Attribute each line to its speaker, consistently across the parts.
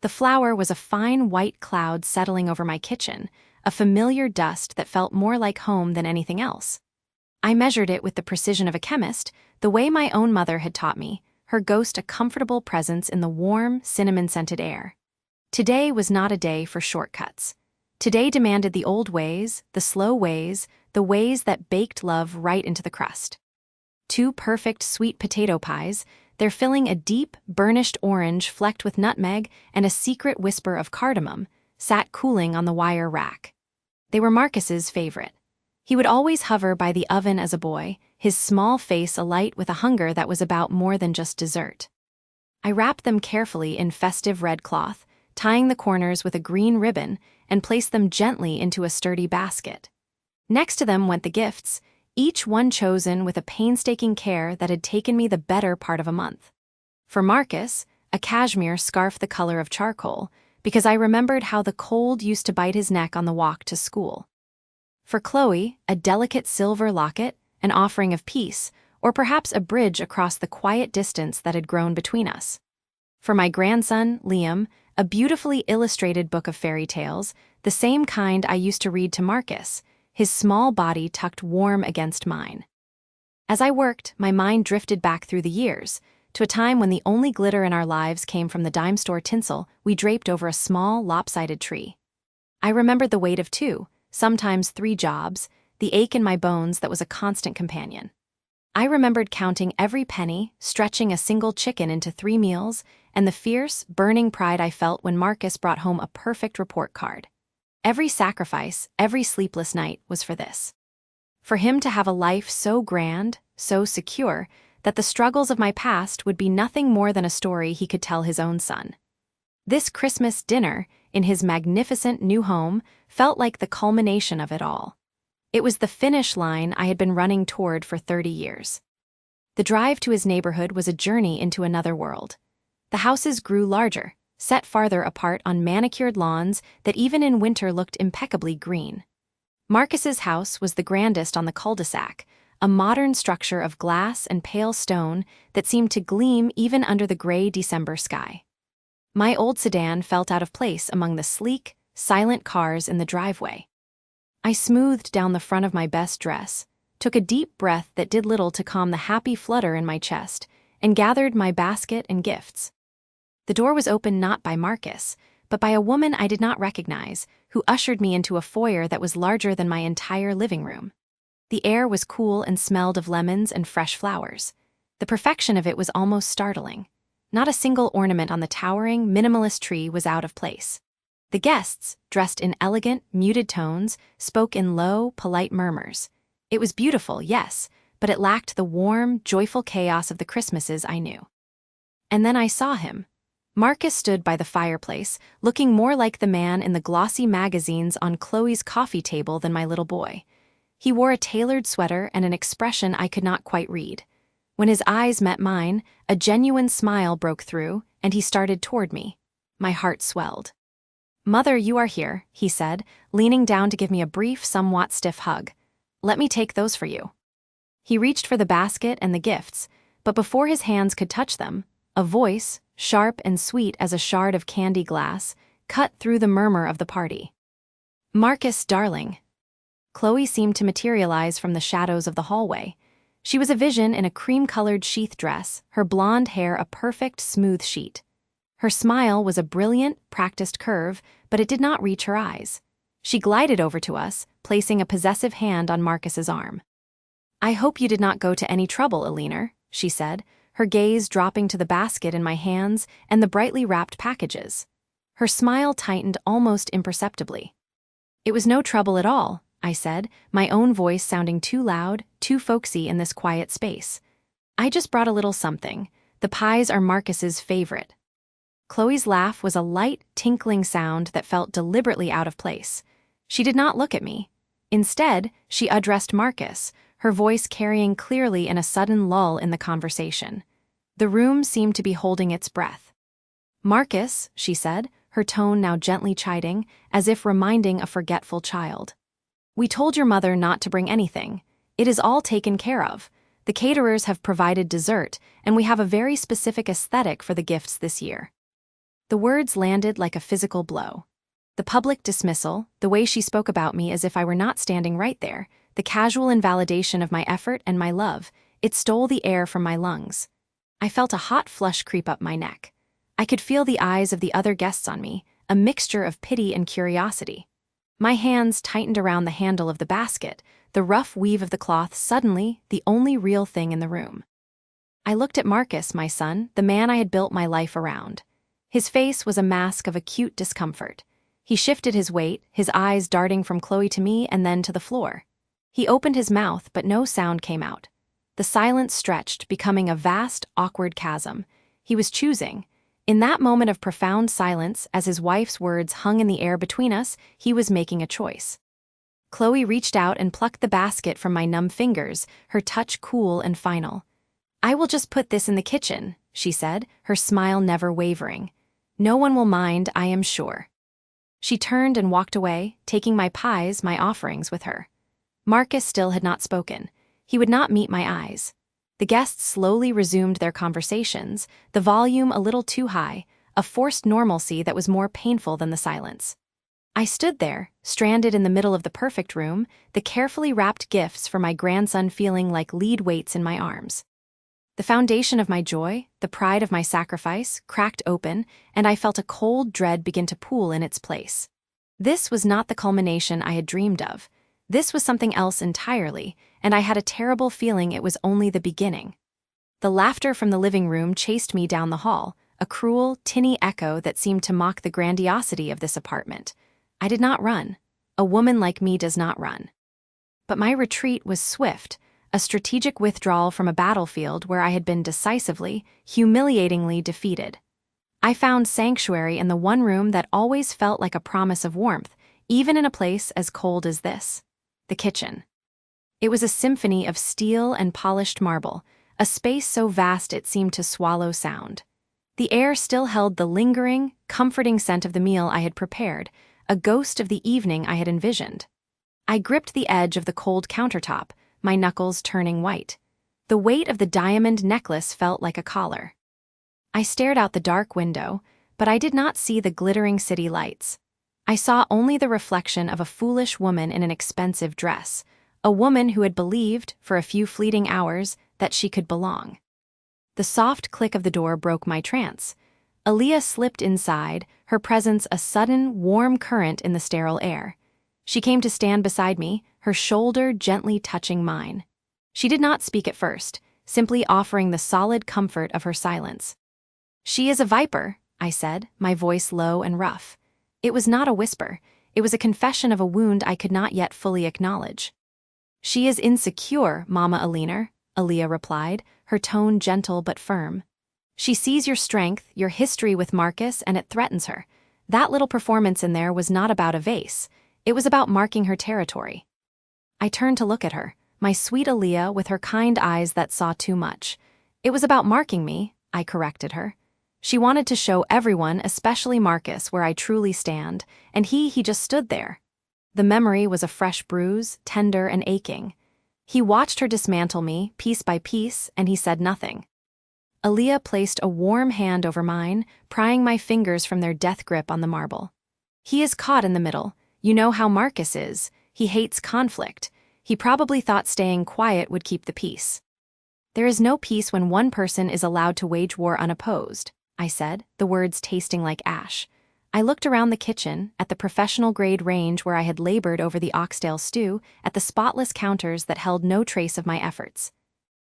Speaker 1: The flour was a fine white cloud settling over my kitchen, a familiar dust that felt more like home than anything else. I measured it with the precision of a chemist, the way my own mother had taught me, her ghost a comfortable presence in the warm, cinnamon-scented air. Today was not a day for shortcuts. Today demanded the old ways, the slow ways, the ways that baked love right into the crust. 2 perfect sweet potato pies, their filling a deep, burnished orange flecked with nutmeg and a secret whisper of cardamom, sat cooling on the wire rack. They were Marcus's favorite. He would always hover by the oven as a boy, his small face alight with a hunger that was about more than just dessert. I wrapped them carefully in festive red cloth, tying the corners with a green ribbon, and placed them gently into a sturdy basket. Next to them went the gifts, each one chosen with a painstaking care that had taken me the better part of a month. For Marcus, a cashmere scarf the color of charcoal, because I remembered how the cold used to bite his neck on the walk to school. For Chloe, a delicate silver locket, an offering of peace, or perhaps a bridge across the quiet distance that had grown between us. For my grandson, Liam, a beautifully illustrated book of fairy tales, the same kind I used to read to Marcus, his small body tucked warm against mine. As I worked, my mind drifted back through the years, to a time when the only glitter in our lives came from the dime store tinsel we draped over a small, lopsided tree. I remembered the weight of 2, sometimes 3 jobs, the ache in my bones that was a constant companion. I remembered counting every penny, stretching a single chicken into 3 meals, and the fierce, burning pride I felt when Marcus brought home a perfect report card. Every sacrifice, every sleepless night was for this. For him to have a life so grand, so secure, that the struggles of my past would be nothing more than a story he could tell his own son. This Christmas dinner, in his magnificent new home, felt like the culmination of it all. It was the finish line I had been running toward for 30 years. The drive to his neighborhood was a journey into another world. The houses grew larger, set farther apart on manicured lawns that even in winter looked impeccably green. Marcus's house was the grandest on the cul-de-sac, a modern structure of glass and pale stone that seemed to gleam even under the gray December sky. My old sedan felt out of place among the sleek, silent cars in the driveway. I smoothed down the front of my best dress, took a deep breath that did little to calm the happy flutter in my chest, and gathered my basket and gifts. The door was opened not by Marcus, but by a woman I did not recognize, who ushered me into a foyer that was larger than my entire living room. The air was cool and smelled of lemons and fresh flowers. The perfection of it was almost startling. Not a single ornament on the towering, minimalist tree was out of place. The guests, dressed in elegant, muted tones, spoke in low, polite murmurs. It was beautiful, yes, but it lacked the warm, joyful chaos of the Christmases I knew. And then I saw him. Marcus stood by the fireplace, looking more like the man in the glossy magazines on Chloe's coffee table than my little boy. He wore a tailored sweater and an expression I could not quite read. When his eyes met mine, a genuine smile broke through, and he started toward me. My heart swelled. "Mother, you are here," he said, leaning down to give me a brief, somewhat stiff hug. "Let me take those for you." He reached for the basket and the gifts, but before his hands could touch them, a voice, sharp and sweet as a shard of candy glass, cut through the murmur of the party. "Marcus, darling." Chloe seemed to materialize from the shadows of the hallway. She was a vision in a cream-colored sheath dress, her blonde hair a perfect, smooth sheet. Her smile was a brilliant, practiced curve, but it did not reach her eyes. She glided over to us, placing a possessive hand on Marcus's arm. "I hope you did not go to any trouble, Alina," she said, her gaze dropping to the basket in my hands and the brightly wrapped packages. Her smile tightened almost imperceptibly. "It was no trouble at all," I said, my own voice sounding too loud, too folksy in this quiet space. "I just brought a little something. The pies are Marcus's favorite." Chloe's laugh was a light, tinkling sound that felt deliberately out of place. She did not look at me. Instead, she addressed Marcus, her voice carrying clearly in a sudden lull in the conversation. The room seemed to be holding its breath. "Marcus," she said, her tone now gently chiding, as if reminding a forgetful child. "We told your mother not to bring anything. It is all taken care of. The caterers have provided dessert, and we have a very specific aesthetic for the gifts this year." The words landed like a physical blow. The public dismissal, the way she spoke about me as if I were not standing right there, the casual invalidation of my effort and my love, it stole the air from my lungs. I felt a hot flush creep up my neck. I could feel the eyes of the other guests on me, a mixture of pity and curiosity. My hands tightened around the handle of the basket, the rough weave of the cloth suddenly the only real thing in the room. I looked at Marcus, my son, the man I had built my life around. His face was a mask of acute discomfort. He shifted his weight, his eyes darting from Chloe to me and then to the floor. He opened his mouth, but no sound came out. The silence stretched, becoming a vast, awkward chasm. He was choosing. In that moment of profound silence, as his wife's words hung in the air between us, he was making a choice. Chloe reached out and plucked the basket from my numb fingers, her touch cool and final. "I will just put this in the kitchen," she said, her smile never wavering. "No one will mind, I am sure." She turned and walked away, taking my pies, my offerings, with her. Marcus still had not spoken. He would not meet my eyes. The guests slowly resumed their conversations, the volume a little too high, a forced normalcy that was more painful than the silence. I stood there, stranded in the middle of the perfect room, the carefully wrapped gifts for my grandson feeling like lead weights in my arms. The foundation of my joy, the pride of my sacrifice, cracked open, and I felt a cold dread begin to pool in its place. This was not the culmination I had dreamed of. This was something else entirely, and I had a terrible feeling it was only the beginning. The laughter from the living room chased me down the hall, a cruel, tinny echo that seemed to mock the grandiosity of this apartment. I did not run. A woman like me does not run. But my retreat was swift, a strategic withdrawal from a battlefield where I had been decisively, humiliatingly defeated. I found sanctuary in the one room that always felt like a promise of warmth, even in a place as cold as this: the kitchen. It was a symphony of steel and polished marble, a space so vast it seemed to swallow sound. The air still held the lingering, comforting scent of the meal I had prepared, a ghost of the evening I had envisioned. I gripped the edge of the cold countertop, my knuckles turning white. The weight of the diamond necklace felt like a collar. I stared out the dark window, but I did not see the glittering city lights. I saw only the reflection of a foolish woman in an expensive dress, a woman who had believed, for a few fleeting hours, that she could belong. The soft click of the door broke my trance. Aaliyah slipped inside, her presence a sudden, warm current in the sterile air. She came to stand beside me, her shoulder gently touching mine. She did not speak at first, simply offering the solid comfort of her silence. "She is a viper," I said, my voice low and rough. It was not a whisper, it was a confession of a wound I could not yet fully acknowledge. "She is insecure, Mama Alina," Aaliyah replied, her tone gentle but firm. "She sees your strength, your history with Marcus, and it threatens her. That little performance in there was not about a vase. It was about marking her territory." I turned to look at her, my sweet Aaliyah with her kind eyes that saw too much. "It was about marking me," I corrected her. She wanted to show everyone, especially Marcus, where I truly stand, and he just stood there. The memory was a fresh bruise, tender and aching. He watched her dismantle me, piece by piece, and he said nothing. Aaliyah placed a warm hand over mine, prying my fingers from their death grip on the marble. "He is caught in the middle. You know how Marcus is. He hates conflict. He probably thought staying quiet would keep the peace." "There is no peace when one person is allowed to wage war unopposed," I said, the words tasting like ash. I looked around the kitchen, at the professional-grade range where I had labored over the oxtail stew, at the spotless counters that held no trace of my efforts.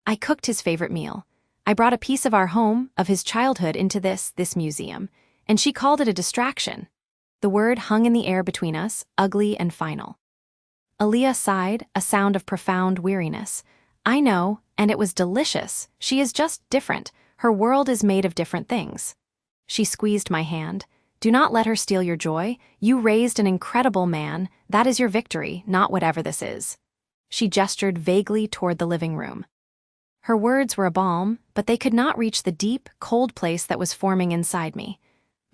Speaker 1: I cooked his favorite meal. I brought a piece of our home, of his childhood, into this museum, and she called it a distraction. The word hung in the air between us, ugly and final. Aaliyah sighed, a sound of profound weariness. "I know, and it was delicious. She is just different. Her world is made of different things." She squeezed my hand. "Do not let her steal your joy. You raised an incredible man. That is your victory, not whatever this is." She gestured vaguely toward the living room. Her words were a balm, but they could not reach the deep, cold place that was forming inside me.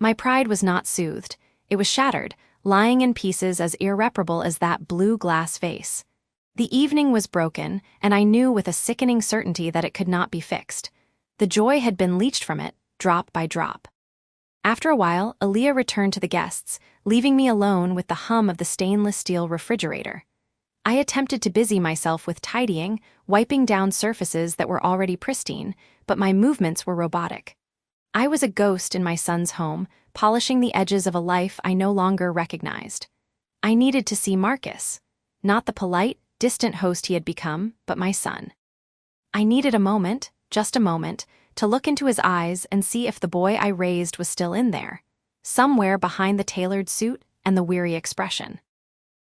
Speaker 1: My pride was not soothed. It was shattered, lying in pieces as irreparable as that blue glass vase. The evening was broken, and I knew with a sickening certainty that it could not be fixed. The joy had been leached from it, drop by drop. After a while, Aaliyah returned to the guests, leaving me alone with the hum of the stainless steel refrigerator. I attempted to busy myself with tidying, wiping down surfaces that were already pristine, but my movements were robotic. I was a ghost in my son's home, polishing the edges of a life I no longer recognized. I needed to see Marcus. Not the polite, distant host he had become, but my son. I needed a moment, just a moment, to look into his eyes and see if the boy I raised was still in there, somewhere behind the tailored suit and the weary expression.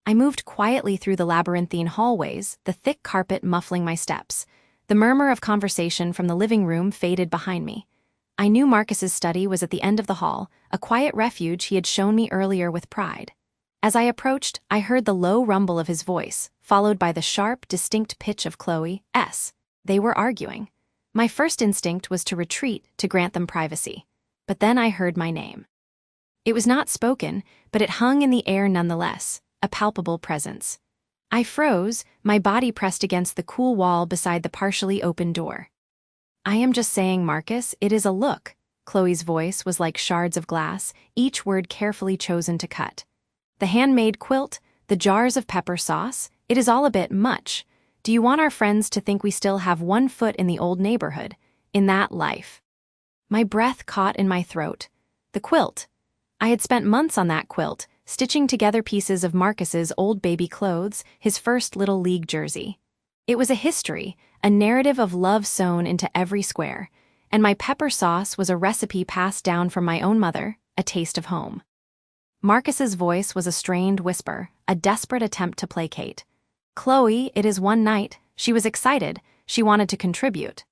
Speaker 1: I moved quietly through the labyrinthine hallways, the thick carpet muffling my steps. The murmur of conversation from the living room faded behind me. I knew Marcus's study was at the end of the hall, a quiet refuge he had shown me earlier with pride. As I approached, I heard the low rumble of his voice, followed by the sharp, distinct pitch of Chloe's. They were arguing. My first instinct was to retreat to grant them privacy. But then I heard my name. It was not spoken, but it hung in the air nonetheless, a palpable presence. I froze, my body pressed against the cool wall beside the partially open door. I am just saying, Marcus, it is a look. Chloe's voice was like shards of glass, each word carefully chosen to cut. The handmade quilt, the jars of pepper sauce, it is all a bit much. Do you want our friends to think we still have one foot in the old neighborhood, in that life? My breath caught in my throat. The quilt. I had spent months on that quilt, stitching together pieces of Marcus's old baby clothes, his first Little League jersey. It was a history, a narrative of love sewn into every square, and my pepper sauce was a recipe passed down from my own mother, a taste of home. Marcus's voice was a strained whisper, a desperate attempt to placate. Chloe, it is one night. She was excited. She wanted to contribute.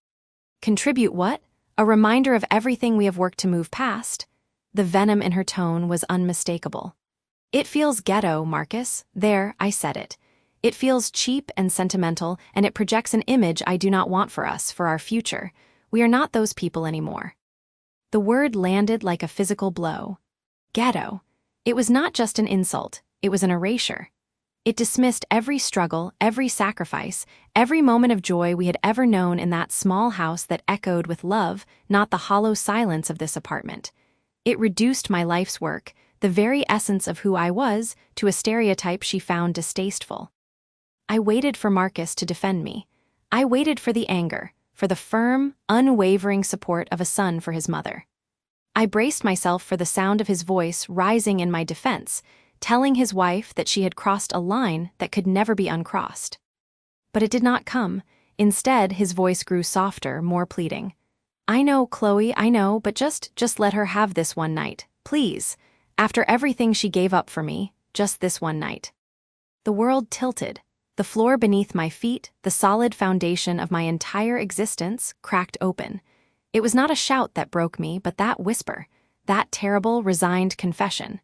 Speaker 1: Contribute what? A reminder of everything we have worked to move past. The venom in her tone was unmistakable. It feels ghetto, Marcus. There, I said it. It feels cheap and sentimental, and it projects an image I do not want for us, for our future. We are not those people anymore. The word landed like a physical blow. Ghetto. It was not just an insult, it was an erasure. It dismissed every struggle, every sacrifice, every moment of joy we had ever known in that small house that echoed with love, not the hollow silence of this apartment. It reduced my life's work, the very essence of who I was, to a stereotype she found distasteful. I waited for Marcus to defend me. I waited for the anger, for the firm, unwavering support of a son for his mother. I braced myself for the sound of his voice rising in my defense, telling his wife that she had crossed a line that could never be uncrossed. But it did not come. Instead, his voice grew softer, more pleading. I know, Chloe, I know, but just let her have this one night, please. After everything she gave up for me, just this one night. The world tilted. The floor beneath my feet, the solid foundation of my entire existence, cracked open. It was not a shout that broke me, but that whisper, that terrible, resigned confession.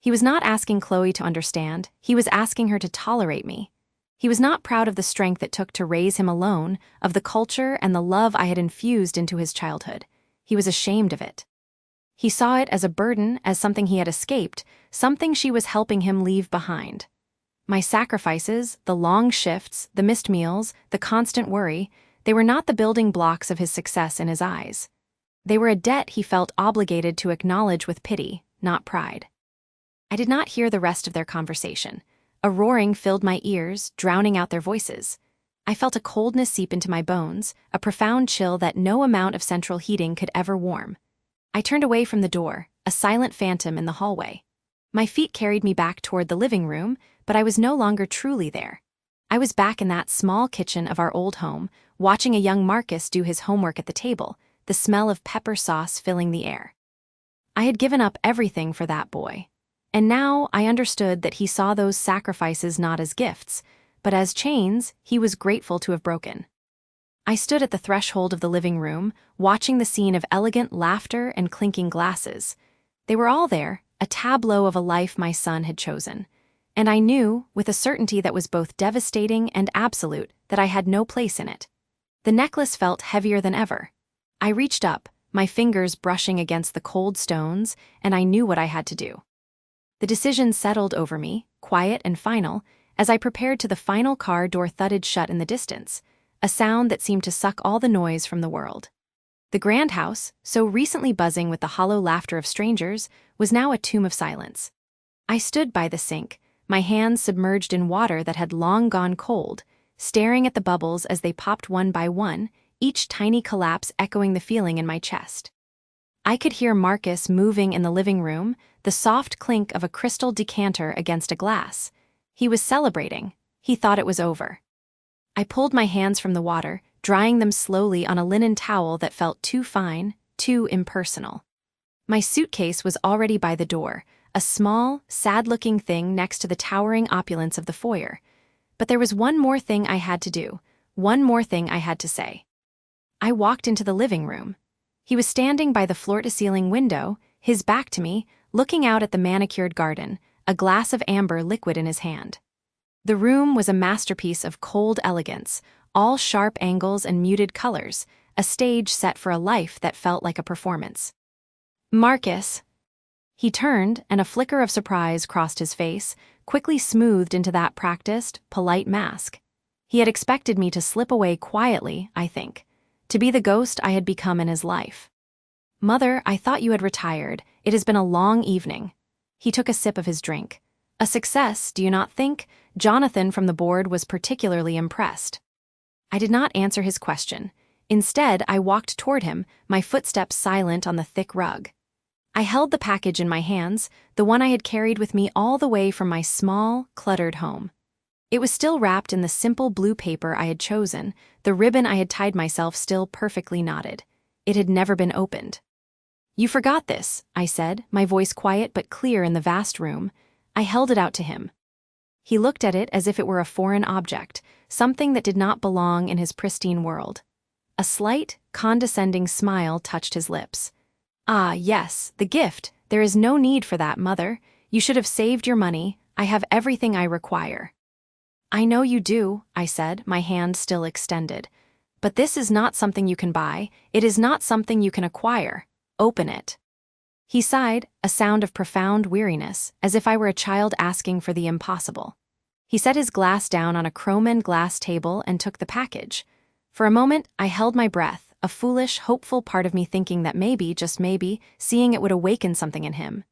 Speaker 1: He was not asking Chloe to understand, he was asking her to tolerate me. He was not proud of the strength it took to raise him alone, of the culture and the love I had infused into his childhood. He was ashamed of it. He saw it as a burden, as something he had escaped, something she was helping him leave behind. My sacrifices, the long shifts, the missed meals, the constant worry, they were not the building blocks of his success in his eyes. They were a debt he felt obligated to acknowledge with pity, not pride. I did not hear the rest of their conversation. A roaring filled my ears, drowning out their voices. I felt a coldness seep into my bones, a profound chill that no amount of central heating could ever warm. I turned away from the door, a silent phantom in the hallway. My feet carried me back toward the living room, but I was no longer truly there. I was back in that small kitchen of our old home, watching a young Marcus do his homework at the table, the smell of pepper sauce filling the air. I had given up everything for that boy. And now I understood that he saw those sacrifices not as gifts, but as chains he was grateful to have broken. I stood at the threshold of the living room, watching the scene of elegant laughter and clinking glasses. They were all there, a tableau of a life my son had chosen. And I knew, with a certainty that was both devastating and absolute, that I had no place in it. The necklace felt heavier than ever. I reached up, my fingers brushing against the cold stones, and I knew what I had to do. The decision settled over me, quiet and final, as I prepared to the final car door thudded shut in the distance, a sound that seemed to suck all the noise from the world. The grand house, so recently buzzing with the hollow laughter of strangers, was now a tomb of silence. I stood by the sink, my hands submerged in water that had long gone cold, staring at the bubbles as they popped one by one, each tiny collapse echoing the feeling in my chest. I could hear Marcus moving in the living room, the soft clink of a crystal decanter against a glass. He was celebrating. He thought it was over. I pulled my hands from the water, drying them slowly on a linen towel that felt too fine, too impersonal. My suitcase was already by the door, a small, sad-looking thing next to the towering opulence of the foyer. But there was one more thing I had to do, one more thing I had to say. I walked into the living room. He was standing by the floor-to-ceiling window, his back to me, looking out at the manicured garden, a glass of amber liquid in his hand. The room was a masterpiece of cold elegance, all sharp angles and muted colors, a stage set for a life that felt like a performance. "Marcus." He turned, and a flicker of surprise crossed his face, quickly smoothed into that practiced, polite mask. He had expected me to slip away quietly, I think, to be the ghost I had become in his life. "Mother, I thought you had retired. It has been a long evening." He took a sip of his drink. "A success, do you not think?" Jonathan from the board was particularly impressed. I did not answer his question. Instead, I walked toward him, my footsteps silent on the thick rug. I held the package in my hands, the one I had carried with me all the way from my small, cluttered home. It was still wrapped in the simple blue paper I had chosen, the ribbon I had tied myself still perfectly knotted. It had never been opened. "You forgot this," I said, my voice quiet but clear in the vast room. I held it out to him. He looked at it as if it were a foreign object, something that did not belong in his pristine world. A slight, condescending smile touched his lips. "Ah, yes, the gift. There is no need for that, Mother. You should have saved your money. I have everything I require." "I know you do," I said, my hand still extended. "But this is not something you can buy. It is not something you can acquire. Open it." He sighed, a sound of profound weariness, as if I were a child asking for the impossible. He set his glass down on a chrome glass table and took the package. For a moment, I held my breath, a foolish, hopeful part of me thinking that maybe, just maybe, seeing it would awaken something in him.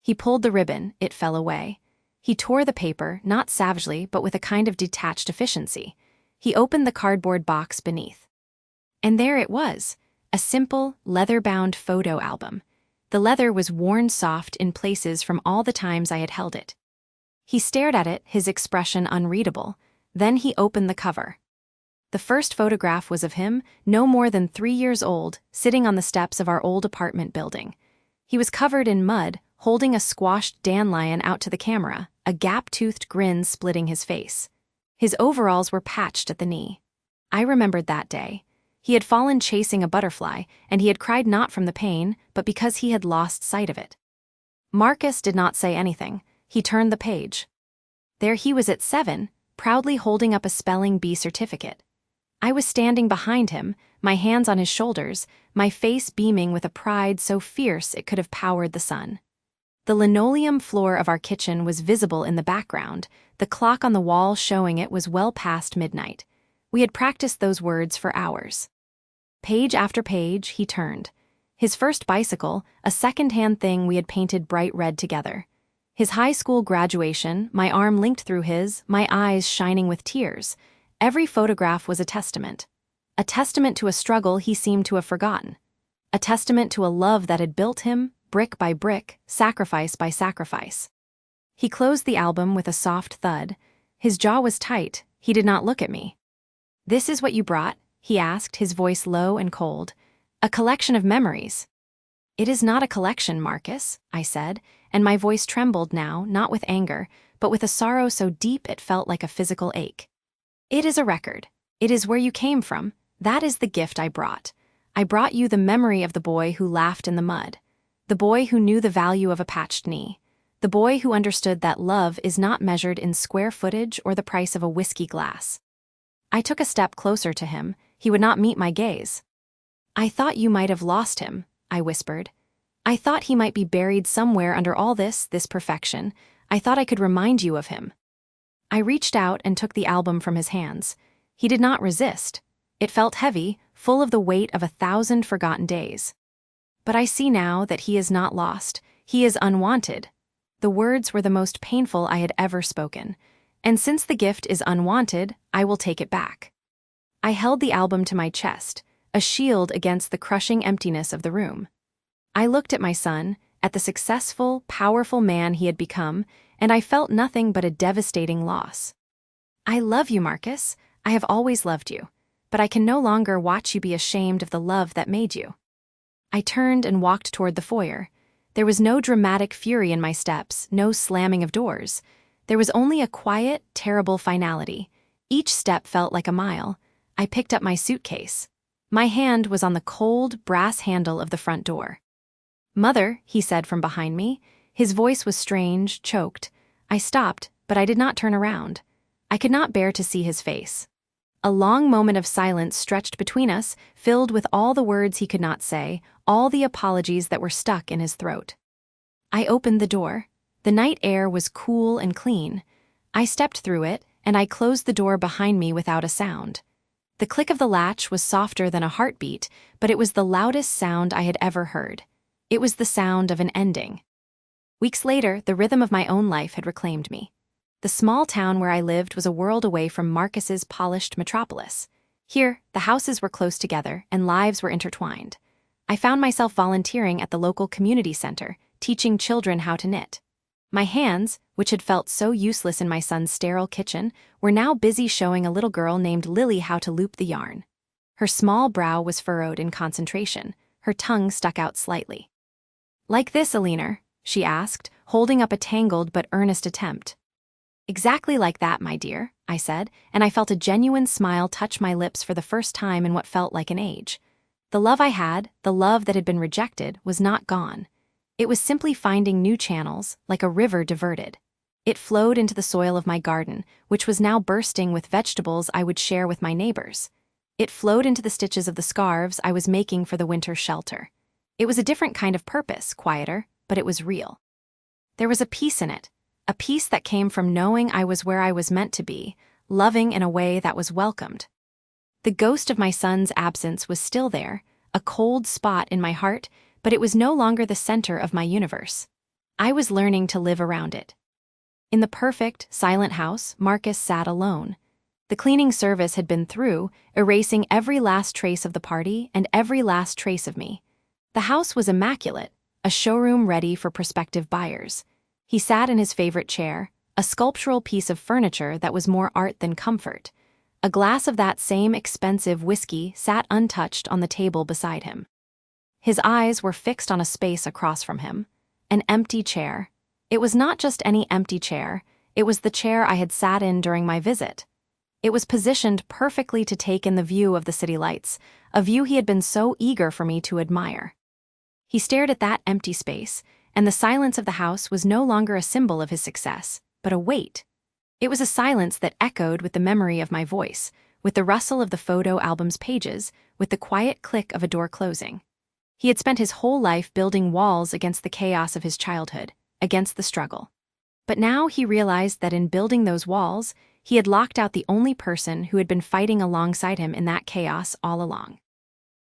Speaker 1: He pulled the ribbon, it fell away. He tore the paper, not savagely, but with a kind of detached efficiency. He opened the cardboard box beneath. And there it was, a simple, leather-bound photo album. The leather was worn soft in places from all the times I had held it. He stared at it, his expression unreadable. Then he opened the cover. The first photograph was of him, no more than 3 years old, sitting on the steps of our old apartment building. He was covered in mud, holding a squashed dandelion out to the camera, a gap-toothed grin splitting his face. His overalls were patched at the knee. I remembered that day. He had fallen chasing a butterfly, and he had cried not from the pain, but because he had lost sight of it. Marcus did not say anything. He turned the page. There he was at 7, proudly holding up a spelling bee certificate. I was standing behind him, my hands on his shoulders, my face beaming with a pride so fierce it could have powered the sun. The linoleum floor of our kitchen was visible in the background, the clock on the wall showing it was well past midnight. We had practiced those words for hours. Page after page, he turned. His first bicycle, a second-hand thing we had painted bright red together. His high school graduation, my arm linked through his, my eyes shining with tears. Every photograph was a testament. A testament to a struggle he seemed to have forgotten. A testament to a love that had built him, brick by brick, sacrifice by sacrifice. He closed the album with a soft thud. His jaw was tight. He did not look at me. "This is what you brought?" he asked, his voice low and cold. "A collection of memories." "It is not a collection, Marcus," I said, and my voice trembled now, not with anger, but with a sorrow so deep it felt like a physical ache. "It is a record. It is where you came from. That is the gift I brought. I brought you the memory of the boy who laughed in the mud, the boy who knew the value of a patched knee, the boy who understood that love is not measured in square footage or the price of a whiskey glass." I took a step closer to him. He would not meet my gaze. "I thought you might have lost him," I whispered. "I thought he might be buried somewhere under all this perfection. I thought I could remind you of him." I reached out and took the album from his hands. He did not resist. It felt heavy, full of the weight of 1,000 forgotten days. But I see now that he is not lost, he is unwanted. The words were the most painful I had ever spoken, and since the gift is unwanted, I will take it back. I held the album to my chest, a shield against the crushing emptiness of the room. I looked at my son, at the successful, powerful man he had become, and I felt nothing but a devastating loss. I love you, Marcus. I have always loved you, but I can no longer watch you be ashamed of the love that made you. I turned and walked toward the foyer. There was no dramatic fury in my steps, no slamming of doors. There was only a quiet, terrible finality. Each step felt like a mile. I picked up my suitcase. My hand was on the cold, brass handle of the front door. "Mother," he said from behind me. His voice was strange, choked. I stopped, but I did not turn around. I could not bear to see his face. A long moment of silence stretched between us, filled with all the words he could not say, all the apologies that were stuck in his throat. I opened the door. The night air was cool and clean. I stepped through it, and I closed the door behind me without a sound. The click of the latch was softer than a heartbeat, but it was the loudest sound I had ever heard. It was the sound of an ending. Weeks later, the rhythm of my own life had reclaimed me. The small town where I lived was a world away from Marcus's polished metropolis. Here, the houses were close together and lives were intertwined. I found myself volunteering at the local community center, teaching children how to knit. My hands, which had felt so useless in my son's sterile kitchen, were now busy showing a little girl named Lily how to loop the yarn. Her small brow was furrowed in concentration. Her tongue stuck out slightly. "Like this, Alina?" she asked, holding up a tangled but earnest attempt. "Exactly like that, my dear," I said, and I felt a genuine smile touch my lips for the first time in what felt like an age. The love I had, the love that had been rejected, was not gone. It was simply finding new channels, like a river diverted. It flowed into the soil of my garden, which was now bursting with vegetables I would share with my neighbors. It flowed into the stitches of the scarves I was making for the winter shelter. It was a different kind of purpose, quieter, but it was real. There was a peace in it, a peace that came from knowing I was where I was meant to be, loving in a way that was welcomed. The ghost of my son's absence was still there, a cold spot in my heart, but it was no longer the center of my universe. I was learning to live around it. In the perfect, silent house, Marcus sat alone. The cleaning service had been through, erasing every last trace of the party and every last trace of me. The house was immaculate, a showroom ready for prospective buyers. He sat in his favorite chair, a sculptural piece of furniture that was more art than comfort. A glass of that same expensive whiskey sat untouched on the table beside him. His eyes were fixed on a space across from him, an empty chair. It was not just any empty chair, it was the chair I had sat in during my visit. It was positioned perfectly to take in the view of the city lights, a view he had been so eager for me to admire. He stared at that empty space, and the silence of the house was no longer a symbol of his success, but a weight. It was a silence that echoed with the memory of my voice, with the rustle of the photo album's pages, with the quiet click of a door closing. He had spent his whole life building walls against the chaos of his childhood, against the struggle. But now he realized that in building those walls, he had locked out the only person who had been fighting alongside him in that chaos all along.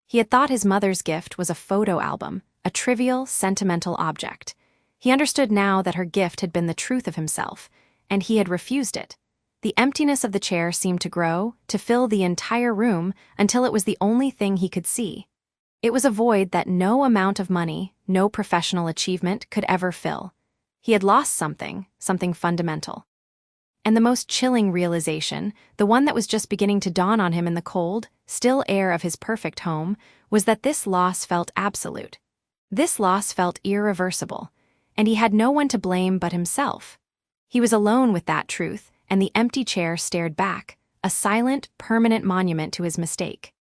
Speaker 1: He had thought his mother's gift was a photo album, a trivial, sentimental object. He understood now that her gift had been the truth of himself, and he had refused it. The emptiness of the chair seemed to grow, to fill the entire room, until it was the only thing he could see. It was a void that no amount of money, no professional achievement could ever fill. He had lost something, something fundamental. And the most chilling realization, the one that was just beginning to dawn on him in the cold, still air of his perfect home, was that this loss felt absolute. This loss felt irreversible, and he had no one to blame but himself. He was alone with that truth, and the empty chair stared back, a silent, permanent monument to his mistake.